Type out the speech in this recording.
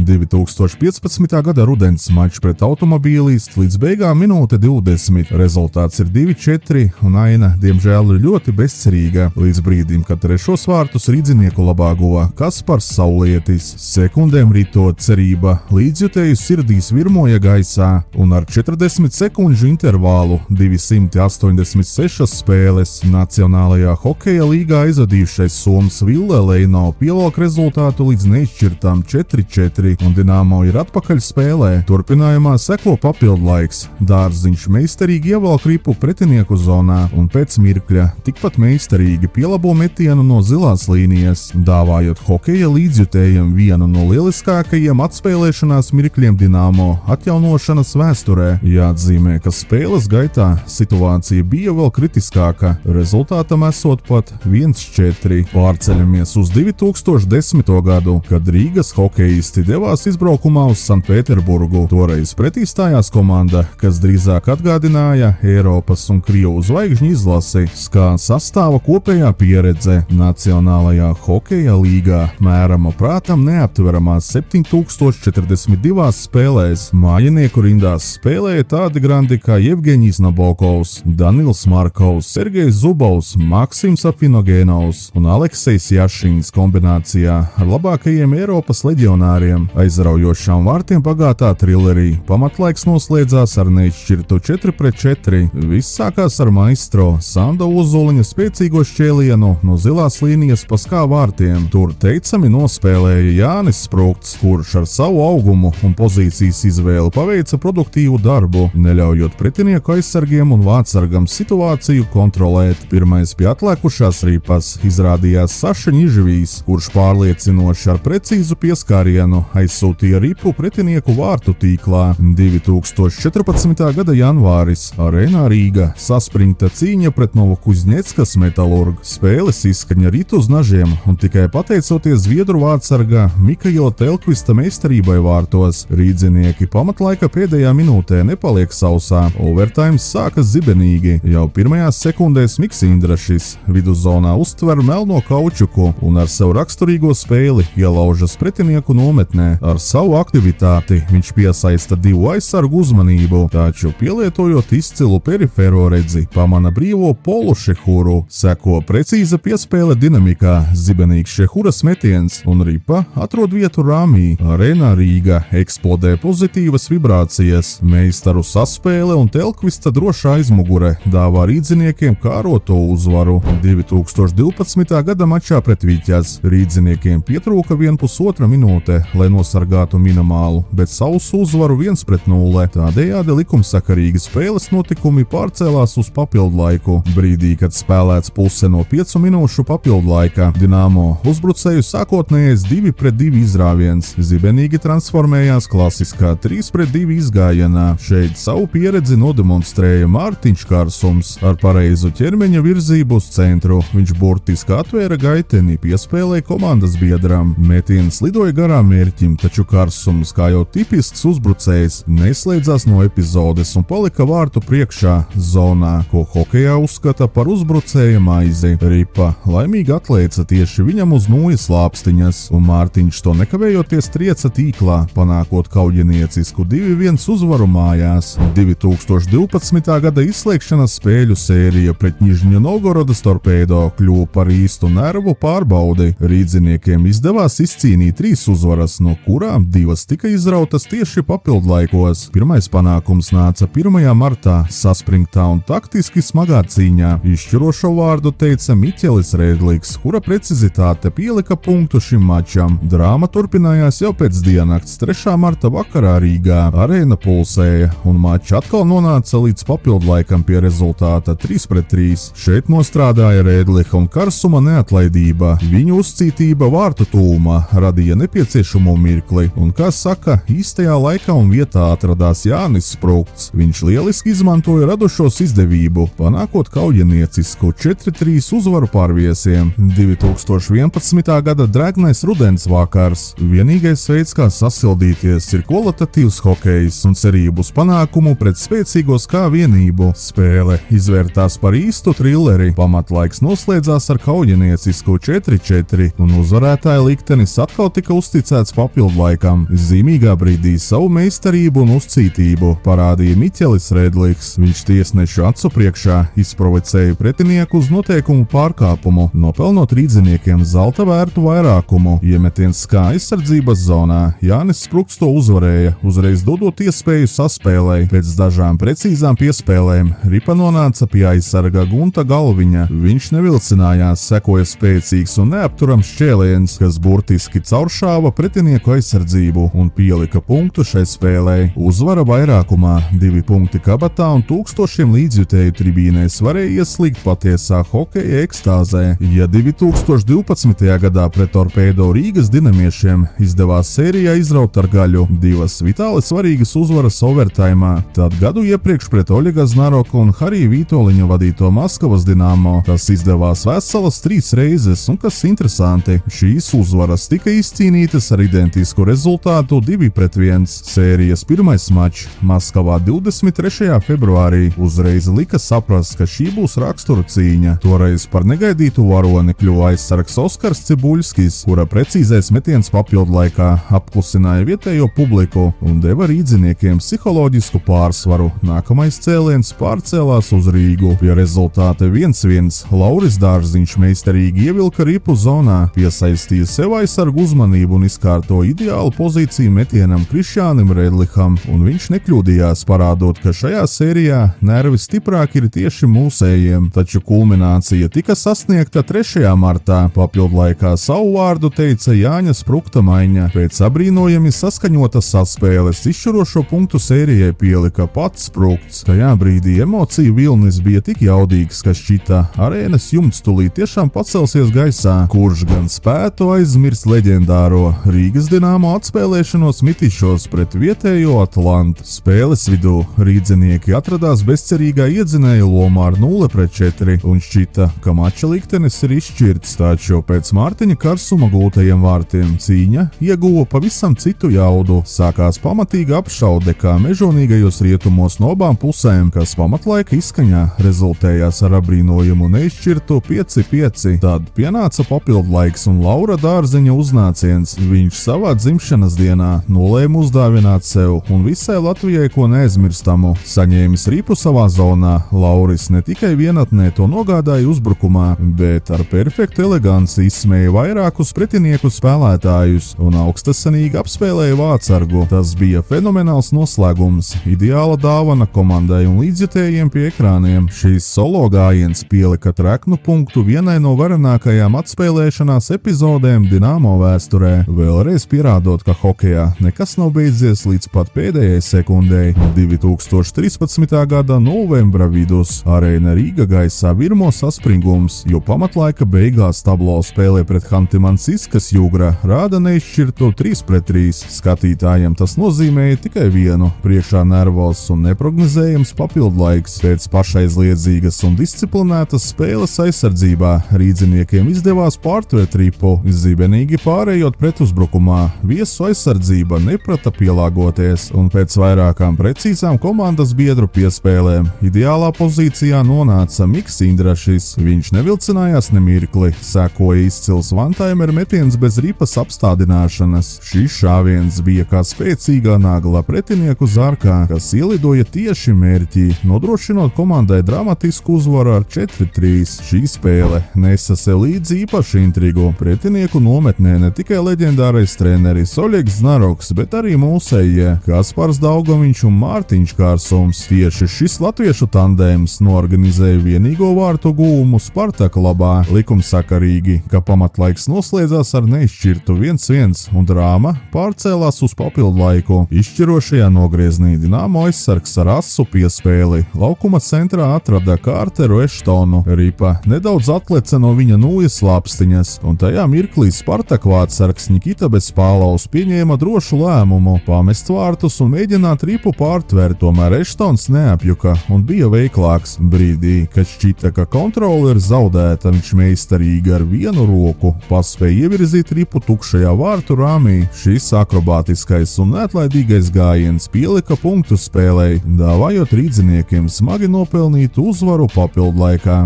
2015. gada rudens mačs pret Automobīlistu līdz beigām minūte 20. Rezultāts ir 2-4 un aina, diemžēl, ir ļoti bezcerīga. Līdz brīdim, kad trešos vārtus Rīdzinieku labā guva Kaspars Saulietis. Sekundēm ritot cerība līdzjutēju sirdīs virmoja gaisā un ar 40 sekundžu intervālu 286 spēles Nacionālajā hokeja līgā aizvadījušais Soms Ville Leino pievelk rezultātu līdz neizšķirtām 4-4 un Dinamo ir atpakaļ spēlē. Turpinājumā seko papildlaiks. Dārziņš meistarīgi ievelk ripu pretinieku zonā un pēc mirkļa tikpat meistarīgi pielabo metienu no zilās līnijas, dāvājot hokeja līdzjutējiem vienu no lieliskākajiem atspēlēšanās mirkļiem Dinamo atjaunošanas vēsturē. Jāatzīmē, ka spēles gaitā situācija bija vēl kritiskāka, rezultātam esot pat 1-4. Pārceļamies uz 2010. gadu, kad Rīgas hokeisti devās izbraukumā uz Sanktpēterburgu. Toreiz pretī stājās komanda, kas drīzāk atgādināja Eiropas un Krievu zvaigžņu izlasi, kā sastāva kopējā pieredze Nacionālajā hokeja līgā mērama prātam neaptveramās 7042 spēlēs. Mājinieku rindās spēlēja tādi grandi kā Jevgeņijs Nabokovs, Danils Markovs, Sergejs Zubovs, Maksims Afinogenovs un Aleksejs Jašins kombinācijā ar labākajiem Eiropas leģionāriem. Aizraujošām vārtiem bagātā trilerī pamatlaiks noslēdzās ar neizšķirtu 4-4. Viss sākās ar maistro Sanda Ozuliņa spēcīgo šķēlienu no zilās līnijas pa skā vārtiem. Tur teicami nospēlēja Jānis Sprūgts, kurš ar savu augumu un pozīcijas izvēli paveica produktīvu darbu, neļaujot pretinieku aizsargiem un vārtsargam situāciju kontrolēt. Pirmais pie atlēkušās ripas izrādījās Saša Nižvijs, kurš pārliecinoši ar precīzu pieskārienu aizsūtīja ripu pretinieku vārtu tīklā. 2014. gada janvāris. Arēnā Rīga. Saspringta cīņa pret Novokuzņeckas Metalurgu. Spēles izskaņa rit uz nažiem un tikai pateicoties zviedru vārtsarga Mikaila Telkvista meistarībai vārtos, rīdzinieki pamatlaika pēdējā minūtē nepaliek sausā. Overtaims sākas zibenīgi. Jau pirmajās sekundēs Miks Indrašis viduszonā uztver melno kaučuku un ar sev raksturīgo spēli ielaužas pretinieku nometnē. Ar savu aktivitāti viņš piesaista divu aizsargu uzmanību, taču pielietojot izcilu perifēro redzi, pamana brīvo Polu Šehuru. Seko precīza piespēle dinamikā, zibenīgs Šehuras metiens un ripa atrod vietu rāmī. Arēnā Rīga eksplodē pozitīvas vibrācijas, meistaru saspēle un Telkvista drošā aizmugure dāvā rīdziniekiem kāroto uzvaru. 2012. gada mačā pret Viķas rīdziniekiem pietrūka 1,5 minūte, lai nosargātu minimālu, bet sausu uzvaru 1-0. Tādējādi likumsakarīgi spēles notikumi pārcēlās uz papildlaiku. Brīdī, kad spēlēts puse no 5 minūšu papildlaika, Dinamo uzbrucēju sākotnējais 2-2 izrāviens zibenīgi transformējās klasiskā 3-2 izgājienā. Šeit savu pieredzi nodemonstrēja Mārtiņš Karsums ar pareizu ķermeņa virzību uz centru. Viņš burtiski atvēra gaiteni, piespēlēja komandas biedram. Metiens lidoja garām mērķim, taču Karsums, kā jau tipisks uzbrucējs, neslēdzās no epizodes un palika vārtu priekšā zonā, ko hokejā uzskata par uzbrucēja maizi. Ripa laimīgi atlēca tieši viņam uz nūjas lāpstiņas, un Mārtiņš to nekavējoties trieca tīklā, panākot kaujiniecisku 2-1 uzvaru mājās. 2012. gada izslēgšanas spēļu sērija pret Nižņu Novgorodas Torpēdo kļuva par īstu nervu pārbaudi. Rīdziniekiem izdevās izcīnīt 3 uzvaras, no kurām 2 tika izrautas tieši papildlaikos. Pirmais panākums nāca 1. martā saspringtā un taktiski smagā cīņā. Izšķirošo vārdu teica Miķelis Rēdliks, kura precizitāte pielika punktu šim mačam. Drāma turpinājās jau pēc diennakts 3. marta vakarā Rīgā. Arēna pulsēja un mačs atkal nonāca līdz papildlaikam pie rezultāta 3-3. Šeit nostrādāja Rēdlika un Karsuma neatlaidība. Viņu uzcītība vārtu tūmā radīja nepieciešamo mirkli, un, kā saka, īstajā laikā un vietā atradās Jānis Sprūgts. Viņš lieliski izmantoja radušos izdevību, panākot kaujiniecisku 4-3 uzvaru pār viesiem. 2011. gada drēgnais rudens vakars. Vienīgais veids, kā sasildīties, ir kvalitatīvs hokejs un cerību uz panākumu pret spēcīgo skā vienību. Spēle izvērtās par īstu trileri. Pamatlaiks noslēdzās ar kaujiniecisku 4-4, un uzvarētāja liktenis atkal tika uzticēts papildu papildlaikam. Zīmīgā brīdī savu meistarību un uzcītību parādīja Miķelis Redliks. Viņš tiesnešu acu priekšā izprovocēja pretinieku uz noteikumu pārkāpumu, nopelnot rīdziniekiem zelta vērtu vairākumu. Iemetiens kā aizsardzības zonā. Jānis Sprukts to uzvarēja, uzreiz dodot iespēju saspēlei. Pēc dažām precīzām piespēlēm Ripa nonāca pie aizsarga Gunta Galviņa. Viņš nevilcinājās, sekoja spēcīgs un neapturams šķēliens, kas burtiski cauršāva pretinieku aizsardzību un pielika punktu šai spēlei. Uzvara vairākumā, 2 punkti kabatā un tūkstošiem līdzjutēju tribīnēs varēja ieslīgt patiesā hokeja ekstāzē. Ja 2012. gadā pret Torpēdo Rīgas dinamiešiem izdevās sērijā izraut ar gaļu 2 vitāli svarīgas uzvaras overtaimā, tad gadu iepriekš pret Oļega Znaroka un Harija Vītoliņa vadīto Maskavas Dinamo tas izdevās veselas 3 reizes, un kas interesanti, šīs uzvaras tika izcīnītas ar identisku rezultātu 2-1. Sērijas pirmais mačs Maskavā 23. februārī uzreiz lika saprast, ka šī būs rakstura cīņa. Toreiz par negaidītu varoni kļuva aizsargs Oskars Cibuļskis, kura precīzais metiens papildlaikā apklusināja vietējo publiku un deva rīdziniekiem psiholoģisku pārsvaru. Nākamais cēliens pārcēlās uz Rīgu. Pie rezultāta 1-1 Lauris Dārziņš meistarīgi ievilka Ripu zonā, piesaistīja sev aizsargu uzmanību un izkārto ideālu pozīciju metienam Krišjānim Redlikam, un viņš nekļūdījās, parādot, ka šajā sērijā nervi stiprāk ir tieši mūsējiem, taču kulminācija tika sasniegta 3. martā. Papildlaikā savu vārdu teica Jāņa Sprukta maiņa. Pēc abrīnojami saskaņotas saspēles izšķirošo punktu sērijai pielika pats Sprukts. Tajā brīdī emociju vilnis bija tik jaudīgs, ka šķita arēnas jumts tulīt tiešām pacelsies gaisā, kurš gan spētu aizmirst leģendāro Rīgas Dinamo atspēlēšanos Mitišos pret vietējo Atlantu. Spēles vidū rīdzinieki atradās bezcerīgā iedzinēja lomā ar 0-4 un šķita, ka mača liktenis ir izšķirts, taču pēc Mārtiņa Karsuma gūtajiem vārtiem cīņa ieguva pavisam citu jaudu. Sākās pamatīga apšaude kā mežonīgajos rietumos no abām pusēm, kas pamatlaika izskaņā rezultējās ar abrīnojumu neizšķirtu 5-5. Tad pienāca papildlaiks un Laura Dārziņa uznāciens. Viņš savā dzimšanas dienā nolēma uzdāvināt sev un visai Latvijai ko neaizmirstamu. Saņēmis Ripu savā zonā, Lauris ne tikai vienatnē to nogādāja uzbrukumā, bet ar perfektu eleganci izsmēja vairākus pretinieku spēlētājus un augstasanīgi apspēlēja vācargu. Tas bija fenomenāls noslēgums, ideāla dāvana komandai un līdzjutējiem pie ekrāniem. Šīs solo gājiens pielika treknu punktu vienai no varenākajām atspēlēšanās epizodēm Dinamo vēsturē, vēlreiz pierādot, ka hokejā nekas nav beidzies līdz pat pēdējai sekundei. 2013. gada novembra vidus arēna Rīga gaisā virmo saspringums, jo pamatlaika beigās tablo spēlē pret Hantimansiskas Jugra rāda neizšķirtu 3-3. Skatītājiem tas nozīmēja tikai vienu - priekšā nervos un neprognozējams papildlaiks. Pēc pašaizliedzīgas un disciplinētas spēles aizsardzībā rīdziniekiem izdevās pārtvert Ripu, zibenīgi pārējot pretuzbrukumā. Viesu aizsardzība neprata pielāgoties, un pēc vairākām precīzām komandas biedru piespēlēm ideālā pozīcijā nonāca Miks Indrašis. Viņš nevilcinājās nemirkli, sekoja izcils one-timer metiens bez Ripas apstādināšanas. Šis šāviens bija kā spēcīgā nagla pretinieku zārkā, kas ielidoja tieši mērķī, nodrošinot komandai dramatisku uzvaru ar 4-3. Šī spēle nesa sev līdzi īpašu intrigu. Pretinieku nometnē ne tikai leģendārais treneris Oļegs Znaroks, bet arī mūsējie Kaspars Daugaviņš un Mārtiņš Kārsums. Tieši šis latviešu tandēms norganizēja vienīgo vārtu gūmu Spartaka labā. Likumsakarīgi, ka pamatlaiks noslēdzās ar neizšķirtu 1-1 un drāma pārcēlās uz papildlaiku. Izšķirošajā nogrieznī Dinamo aizsargs ar asu piespēli laukuma centrā atrada Kārteru Eštonu. Ripa nedaudz atleca no viņa nūjas slāpstiņas, un tajā mirklī Spartaka vārtsargs Nikita Bespālaus pieņēma drošu lēmumu pamest vārtus un mēģināt Ripu pārtvert, tomēr Eštons neapjuka un bija veiklāks. Brīdī, kad šķita, ka kontrole ir zaudēta, viņš meistarīgi ar vienu roku paspēja ievirzīt Ripu tukšajā vārtu rāmī. Šis akrobātiskais un neatlaidīgais gājiens pielika punktu spēlei, dāvājot rīdziniekiem smagi nopelnītu uzvaru papildlaikā.